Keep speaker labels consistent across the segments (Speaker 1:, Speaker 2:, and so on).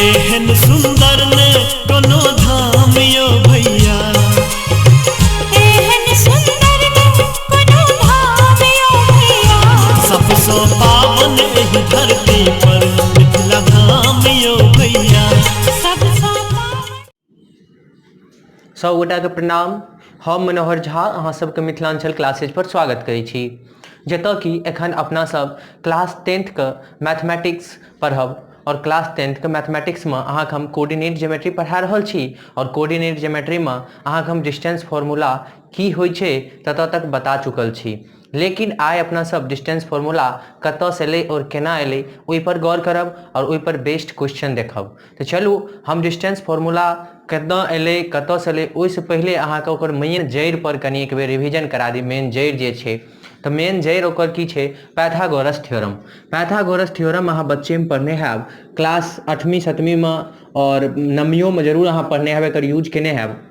Speaker 1: एहन सुंदर ने कोनो धाम यो भैया,
Speaker 2: एहन सुंदर ने कोनो धाम यो भैया,
Speaker 1: सबसो पावन एहि धरती पर मिथिला धाम यो भैया।
Speaker 2: सबसँ पावन।
Speaker 3: सब गोटा के प्रणाम। हम मनोहर झा अहाँ सबके मिथिलांचल क्लासेज पर स्वागत करै छी, जतऽ कि एखन अपना सब क्लास 10th के मैथमेटिक्स पढ़ब और क्लास 10th के मैथमेटिक्स में अहाँके हम कोऑर्डिनेट ज्योमेट्री पढ़ा रहल छी। और कोऑर्डिनेट ज्योमेट्री में अहाँके हम डिस्टेंस फार्मूला की होइ छै ततऽ तक बता चुकल छी। लेकिन आइ अपना सब डिस्टेंस फार्मूला कतऽ से एलै और केना एलै ओहि पर गौर करब और ओहि पर बेस्ड क्वेश्चन देखब। तो चलू हम डिस्टेंस फार्मूला केना एलै कतऽ से एलै ओहिसँ पहिले अहाँके ओकर मेन जड़ि पर कनी एक बेर रिविजन करा दी। मेन जड़ि जे छै तो मेन जड़ि ओकर की छै, पाइथागोरस थ्योरम। पाइथागोरस थ्योरम अहाँ बच्चे में पढ़ने हैब, क्लास 8वीं 7वीं में और 9वीं में जरूर अहाँ पढ़ने हैब, एकर यूज केने हैब।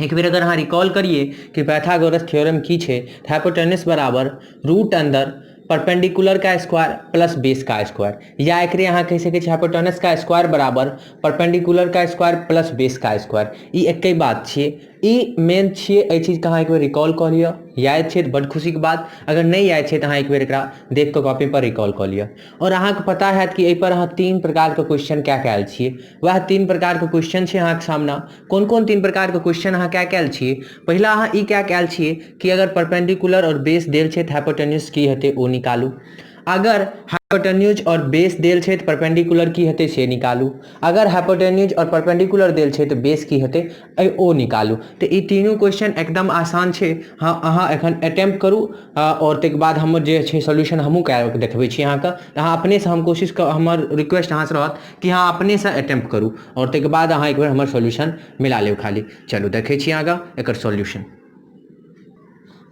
Speaker 3: एक बेर अगर अहाँ रिकॉल करिए कि पाइथागोरस थ्योरम की छै, हाइपोटेनस बराबर रूट अंदर परपेंडिकुलर का स्क्वायर प्लस बेस का स्क्वायर, या एकरे अहाँ कह सकै छी हाइपोटेनस का स्क्वायर बराबर परपेंडिकुलर का स्क्वायर प्लस बेस का स्क्वायर। ई एके बात छियै, ई मेन छियै। एहि चीज के अहाँ एक बेर रिकॉल कऽ लिअ, याद छै तऽ बड खुशी के बात। अगर नहीं याद छै तऽ अहाँ एक बेर एकरा देख कऽ कॉपी पर रिकॉल कऽ लिअ। और अहाँके पता हैत कि एहि पर अहाँ 3 प्रकार के क्वेश्चन क्या कयल छियै। वएह 3 प्रकार के क्वेश्चन छै अहाँके सामने। कोन कोन 3 प्रकार के क्वेश्चन अहाँ क्या कयल छियै? पहिला अहाँ ई क्या कयल छियै कि अगर परपेंडिकुलर और बेस देल छै तऽ हाइपोटेन्यूज की हेतै ओ निकालू। अगर हाइपोटेन्यूज और बेस देल छै तऽ परपेंडिकुलर की हेतै से निकालू। अगर हाइपोटेन्यूज और परपेंडिकुलर देल छै तऽ बेस की हेतै ओ निकालू। तो ई तीनों क्वेश्चन एकदम आसान छै। हाँ, अहाँ एखन अटेम्प्ट करू और ताहिके बाद हमर जे छै सोल्यूशन हमहूँ कए कऽ देखबै छी अहाँके। अहाँ अपनेसँ हम कोशिश हमर रिक्वेस्ट अहाँसँ रहत कि अहाँ अपनेसँ अटेम्प्ट करू और ताहिके बाद अहाँ एक बेर हमर सोल्यूशन मिला लेब खाली। चलू देखै छी आगाँ एकर सोल्यूशन।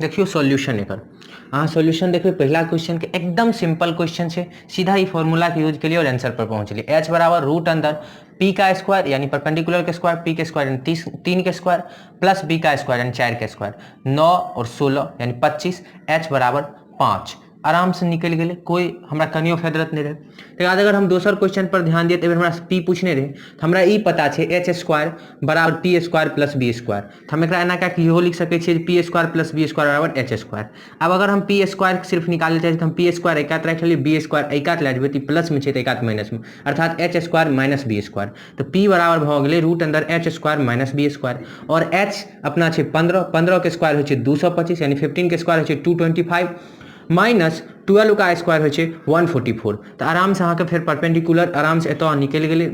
Speaker 3: देखियो सॉल्यूशन एकर अहाँ सॉल्यूशन देखिए। पहला क्वेश्चन के एकदम सिंपल क्वेश्चन है, सीधा ही फॉर्मूला के यूज के लिए और आंसर पर पहुंच लिए। h बराबर रूट अंदर p का स्क्वायर यानी परपेंडिकुलर के स्क्वायर, p के स्क्वायर यानी 3 के स्क्वायर प्लस b का स्क्वायर यानी 4 के स्क्वायर, 9 और 16 यानी 25, h बराबर 5 आराम से निकल गए, कोई हमरा कनियो फेदरत नहीं रहे। तकर बाद अगर हम दोसर क्वेश्चन पर ध्यान दिए तो हमरा p पूछने रहे तो हमरा ई पता है एच स्क्वायर बराबर P square plus B square. तो हम एना क्या इहो लिख सके P square plus B square बराबर एच स्क्वायर। अब अगर हम पी स्क्वायर सिर्फ निकाले चाहिए तो हम पी स्क्वायर एकात रख ली, बी स्क्वायर एकात ला देबै, प्लस में एकात माइनस में, अर्थात H square minus B square. तो p बराबर भ गेलै रूट अंदर H square minus B square. और h अपना है 15, 15 के स्क्वायर हो 225 यानी 15 के स्क्वायर हो 225 माइनस 12 का स्क्वायर हो 144। तो आराम से अहाँ के फिर परपेंडिकुलर आराम से एतऽ निकल गेलै,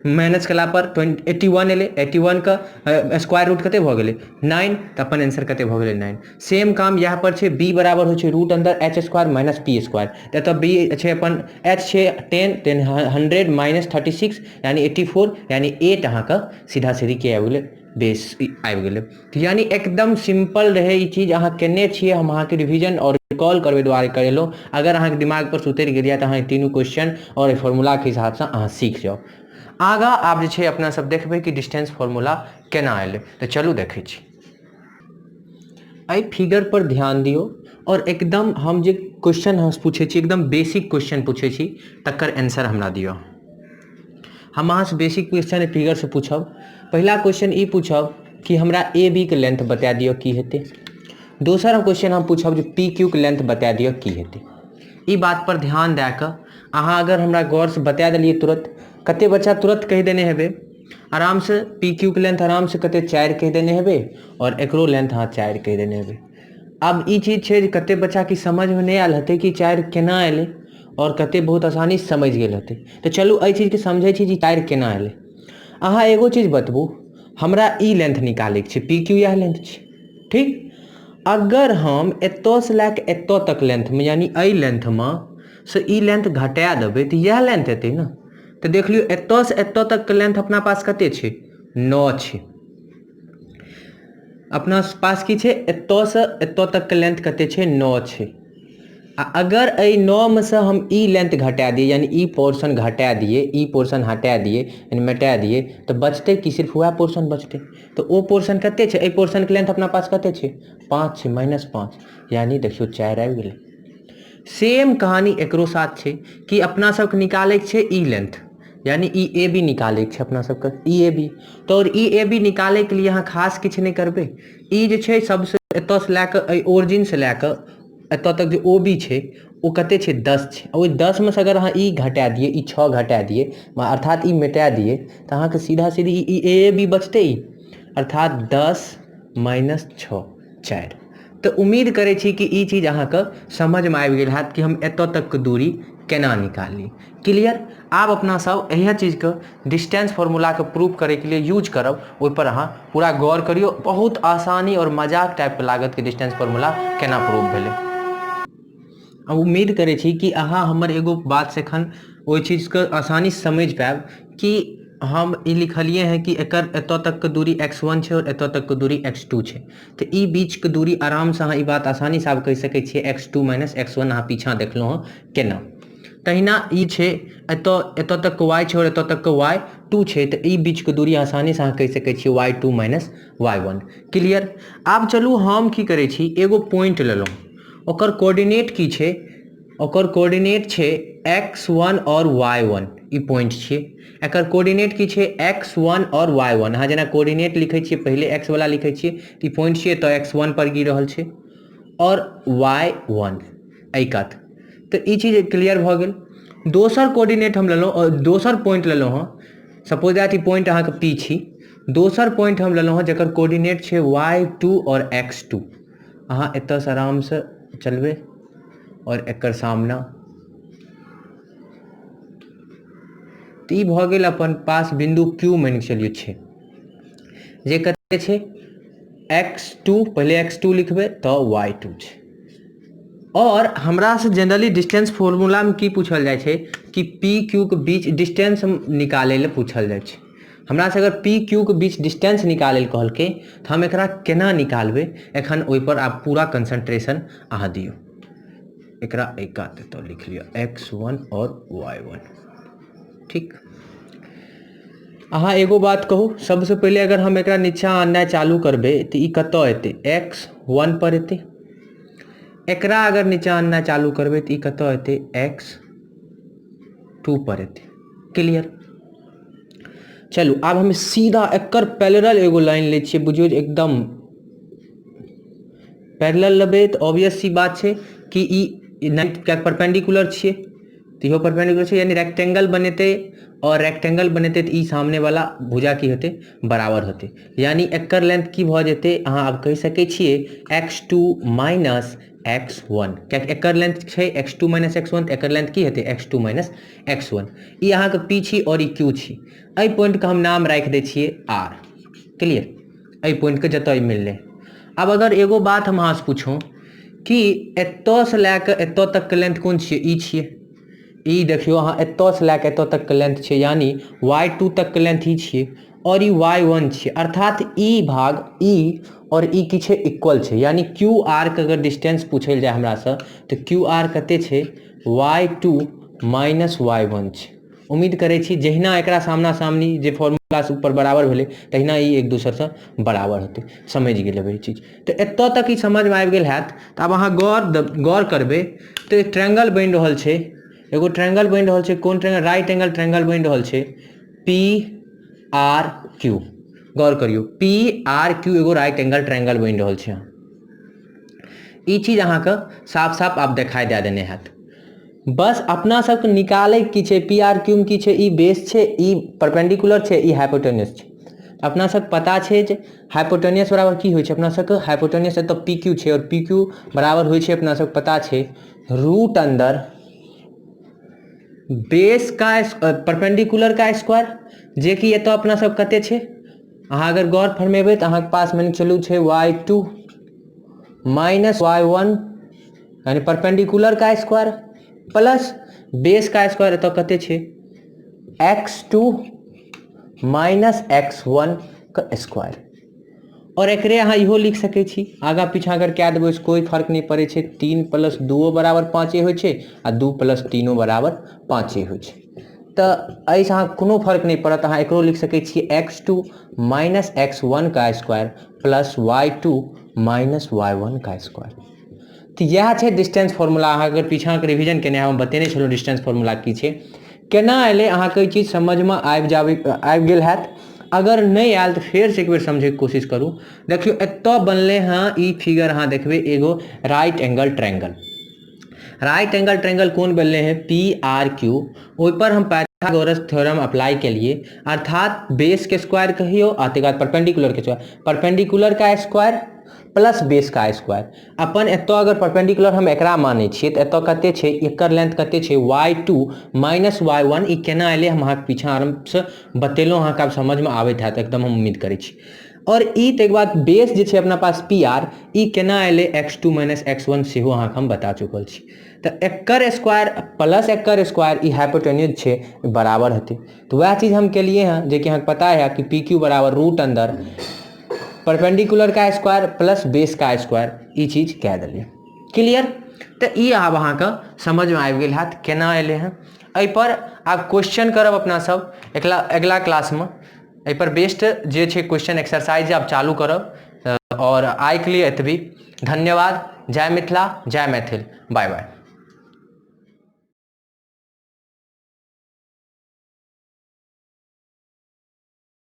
Speaker 3: माइनस कला पर 81 एलै, 81 का स्क्वायर रूट कते भ गेलै 9, तो अपन आंसर कते भ गेलै 9। सेम काम यहाँ पर छै, b बराबर हो रूट अंदर H square minus P square. एतऽ b छै अपन h छै 10, 100 माइनस 36 यानी 84 यानी 8 अहाँ का सीधा सीधी के आबि गेलै बेस आबि गेलै। यानी एकदम सिंपल रहे ई चीज, अहाँ केने छियै हम अहाँ के रिवीजन और रिकॉल करबे दुआरे करेलो। अगर अहाँ के दिमाग पर उतरि गेलिए तो अहाँ तीनों क्वेश्चन और फॉर्मूला के हिसाब से अहाँ सीख जाओ। आगा आब जे छै अपना सब देखबै कि डिस्टेंस फार्मूला केना एलै। तो चलू देखै छी। एहि फिगर पर ध्यान दियो और एकदम हम जे क्वेश्चन हम पूछे छी एकदम बेसिक क्वेश्चन पूछे छी तकर आंसर हमरा दियो। हम अहाँ से बेसिक क्वेश्चन फिगर से पूछब। पहला क्वेश्चन ई पूछब कि हमरा ए बी के लेंथ बता दियो की हेतै। दोसर क्वेश्चन हम पूछब जो पी क्यू के लेंथ बता दियो की हेतै। ई बात पर ध्यान दे कऽ अहाँ अगर हमरा गौर से बता दिलिए तुरंत, कते बच्चा तुरंत कह देने हेबे आराम से पी क्यू के लेंथ आराम से कते 4 कह देने हेबे और एकरो लेंथ हाँ 4 कह देने हेबे। अब ई चीज छै कते बच्चा की समझ में नहीं आयल हेतै कि 4 केना एलै और कते बहुत आसानी से समझ गेल हेतै। तो चलू एहि चीज के समझे छी कि 4 केना एलै। अहाँ एगो चीज बतबू, हमरा ई लेंथ निकाले के छै, पी क्यू यह लेंथ छै, ठीक। अगर हम एतऽ से लैके एतऽ तक लेंथ में यानी एहि लेंथ में से ई लेंथ घटा देबै तो यह लेंथ एतै ना। तो देख लियो एतऽ से एतऽ तक के लेंथ अपना पास कते छै 9 छै। अपना पास की छै एतऽ से एतऽ तक के लेंथ कते छै 9 छै। अगर ए 9 में से हम ई लेंथ घटा दिए यानी ई पोर्शन घटा दिए, ई पोर्शन हटा दिए यानी मिटा दिए तो बचते कि सिर्फ वह पोर्शन बचते। तो वो पोर्शन कते छै, ए पोर्शन के लेंथ अपना पास कते छै 5 छै, -5 यानी देखियो 4 आबि गेलै। सेम कहानी एकरो साथ छै कि अपना सबके निकाले के छै ई लेंथ। यानी ई ए बी निकाले के छै अपना सबके ई ए बी। तो और ई ए बी निकाले के लिए अहाँ खास किछु नहीं करबे, ई जे छै सबसे एतऽ से लए कऽ ओरिजिन से लए कऽ एतऽ तक जे ओ बी छै ओ कते छै 10 छै। ओहि 10 में से अगर अहाँ ई घटा दिए, ई 6 घटा दिए, अर्थात ई मिटा दिए, तो अहाँके सीधा सीधी ई ए बी बचते ई, अर्थात 10 माइनस 6 4। तो उम्मीद करै छी कि ई चीज अहाँके समझ में आबि गेल हैत कि हम एतऽ तक के दूरी केना निकाली। क्लियर। आब अपना सब यह चीज के डिस्टेंस फार्मूला के प्रूव करे के लिए यूज करब, ओहि पर अहाँ पूरा गौर करियो। बहुत आसानी और मजाक टाइप के लागत कि डिस्टेंस फार्मूला केना प्रूव भेलै। अब उम्मीद करै छी कि अहाँ हमर एगो बात से एखन ओहि चीज के आसानी से समझ पायब कि हम ई लिखलिए हैं कि एकर एतऽ तक के दूरी x1 छै और एतऽ तक के दूरी x2 छै। तो ई बीच के दूरी आराम से अहाँ ई बात आसानी से आब कहि सकै छियै x2 माइनस x1 अहाँ पीछा देखलहुँ हँ केना। तहिना ई छै एतऽ तक के y छै और एतऽ तक के y2 छै, तो ई बीच के दूरी आसानी से अहाँ कहि सकै छियै y2 माइनस y1। क्लियर। आब चलू हम की करै छी, एगो पॉइंट लेलहुँ, ओकर कोऑर्डिनेट की छै, ओकर कोऑर्डिनेट छै x1 और y1। ई पॉइंट छियै, एकर कोऑर्डिनेट की छै x1 और y1। अहाँ जेना कोऑर्डिनेट लिखै छियै पहिले x वाला लिखै छियै, ई पॉइंट छियै तो x1 पर गिर रहल छै और y1 एहि कात। तो ई चीज क्लियर भऽ गेल। दोसर कोऑर्डिनेट हम लेलहुँ और दोसर पॉइंट लेलहुँ हँ, सपोज दैट ई पॉइंट अहाँके p छी। दोसर पॉइंट हम लेलहुँ हँ जकर कोऑर्डिनेट छै y2 और x2। अहाँ एतऽ से आराम से चलबै और एकर सामना, तो ई भऽ गेल अपन पास बिंदु Q मान के चलिए छै, जे कते छै x2। पहले x2 लिखबै तो y2 छै। और हमरा से जनरली डिस्टेंस फार्मूला में की पूछल जाय छै कि पी क्यू के बीच डिस्टेंस निकाले ले पूछल जाय छै। हमरा से अगर पी क्यू के बीच डिस्टेंस निकाले ले कहलकै तो हम एकरा केना निकालबै, एखन ओहि पर आप पूरा कंसंट्रेशन अहाँ दियौ। एकरा एका तो लिख लिया x1 और y1। ठीक। अहाँ एगो बात कहू, सबसे पहले अगर हम एकरा नीचा आननाइ चालू करबै तो ई कतऽ एतै, x1 पर एतै। एकरा अगर नीचा आननाइ चालू करबै तो ई कतऽ एतै, x2 पर एतै। क्लियर। चलू आब हम सीधा एकर पैरेलल एगो लाइन लै छियै, बुझियौ जे एकदम पैरेलल लेबै तो ऑब्वियस सी बात छै कि ई परपेंडिकुलर छियै, तो इहो परपेंडिकुलर छै, यानी रेक्टेंगल बनेतै और रेक्टेंगल बनेतै तो ई सामने वाला भुजा की होतै, बराबर होतै। यानी एकर लेंथ की भऽ जेतै, अहाँ आब कहि सकै छियै x2 माइनस x1, कियाकि एकर लेंथ छै x2 माइनस x1, तो एकर लेंथ की हेतै x2 माइनस x1। ई अहाँके p छी और ई q छी। एहि पॉइंट के हम नाम राखि दै छियै r। क्लियर। एहि पॉइंट के जतऽ ई मिललै। अब अगर एगो बात हम अहाँ से पूछूं कि एतऽ से लए कऽ एतऽ तक के लेंथ कोन छियै, ई छियै। ई देखियो अहाँ एतऽ से लए कऽ एतऽ तक के लेंथ छै, यानी y2 तक के लेंथ ई छियै और ई y1 छियै, अर्थात ई भाग ई और ई की छै, इक्वल छै। यानी क्यू आर के अगर डिस्टेंस पूछल जाए हमरा से तो क्यू आर कते छै, y2 माइनस y1 छै। उम्मीद करै छी जहिना एकरा सामना सामनी जे फॉर्मूला से ऊपर बराबर भेलै तहिना ई एक दोसर से बराबर होतै। समझ गेल हेबै ई चीज। तो एतऽ तक ई समझ में आबि गेल हैत। तो आब अहाँ गौर करबै तो एक ट्रायंगल बनि रहल छै, एगो ट्रायंगल बनि रहल छै। कोन ट्रायंगल, राइट एंगल ट्रायंगल बनि रहल छै पी आर क्यू। गौर करियो पी आर क्यू एगो राइट एंगल ट्रायंगल बनि रहल छै। ई चीज अहाँके साफ साफ आप देखाई दे देने हैत। बस अपना सबके निकालै की छै, पी आर क्यू में की छै, ई बेस छै, ई परपेंडिकुलर छै, ई हाइपोटेन्यूज छै। अपना सबके पता छै जे हाइपोटेन्यूज बराबर की होइ छै, अपना सबके हाइपोटेन्यूज एतऽ पी क्यू छै और पी क्यू बराबर होइ छै, अपना सबके पता छै रूट अंदर बेस का परपेंडिकुलर का स्क्वायर, जे कि एतऽ अपना सब कते छै, अहाँ अगर गौर फरमेबै तो अहाँके पास मान चलू छै y2 माइनस y1, यानी परपेंडिकुलर का स्क्वायर प्लस बेस का स्क्वायर एतऽ कते छै, x2 माइनस x1 का स्क्वायर। और एकरे अहाँ इहो लिख सकै छी, आगा पीछा अगर कए देबै कोई फर्क नहीं पड़ै छै। 3 + 2 बराबर 5 होइ छै आ 2 + 3 बराबर 5 होइ छै। तो एहिसँ अहाँ कोनो फर्क नहीं पड़त। अहाँ एकरो लिख सकै छियै x2 माइनस x1 का square plus y2 minus y1 का स्क्वायर। तो यह छै डिस्टेंस फार्मूला। अहाँ अगर पीछा के रिवीजन केने हम बतेने छलहुँ डिस्टेंस फार्मूला की छै। केना एलै अहाँके ई चीज समझमे आबि गेल हैत। अगर नहीं आयल तो फिर से एक बेर समझे के कोशिश करूँ। देखियो एतऽ बनले हाँ ई फिगर अहाँ देखबे एगो right angle triangle. Right angle triangle कौन बनले हैं PRQ। ओहि पर हम पाइथागोरस थ्योरम अप्लाई के लिए, अर्थात बेस के स्क्वायर कहियो आ तकर बाद परपेंडिकुलर के स्क्वायर, परपेंडिकुलर का स्क्वायर प्लस बेस का स्क्वायर। अपन एतऽ अगर परपेंडिकुलर हम एकरा मानै छियै तऽ एतऽ कते छै, एकर लेंथ कते छै y2 माइनस y1। ई केना एलै हम अहाँके पीछा आरामसँ बतेलहुँ, अहाँके आब समझमे आबैत हैत एकदम, हम उम्मीद करै छी। और ई तकर बाद बेस जे छै अपना पास PR, ई केना एलै x2 माइनस x1 सेहो अहाँके हम बता चुकल छी। तऽ एकर स्क्वायर प्लस एकर स्क्वायर ई हाइपोटेन्यूज छै, बराबर हेतै। तऽ वएह चीज हम केलिए हैं, जे कि अहाँके पता है कि PQ बराबर रूट अंदर परपेंडिकुलर का स्क्वायर प्लस बेस का स्क्वायर, ई चीज कह देलिए। क्लियर। तो ई आब अहाँके समझमे आबि गेल हैत केना एलै हैं। एहि पर आब क्वेश्चन करब अपना सब अगला क्लासमे। एहि पर बेस्ड जे छै क्वेश्चन एक्सरसाइज आब चालू करब। और आइ के लिए एतबी। धन्यवाद। जय मिथिला, जय मैथिल, बाय बाय।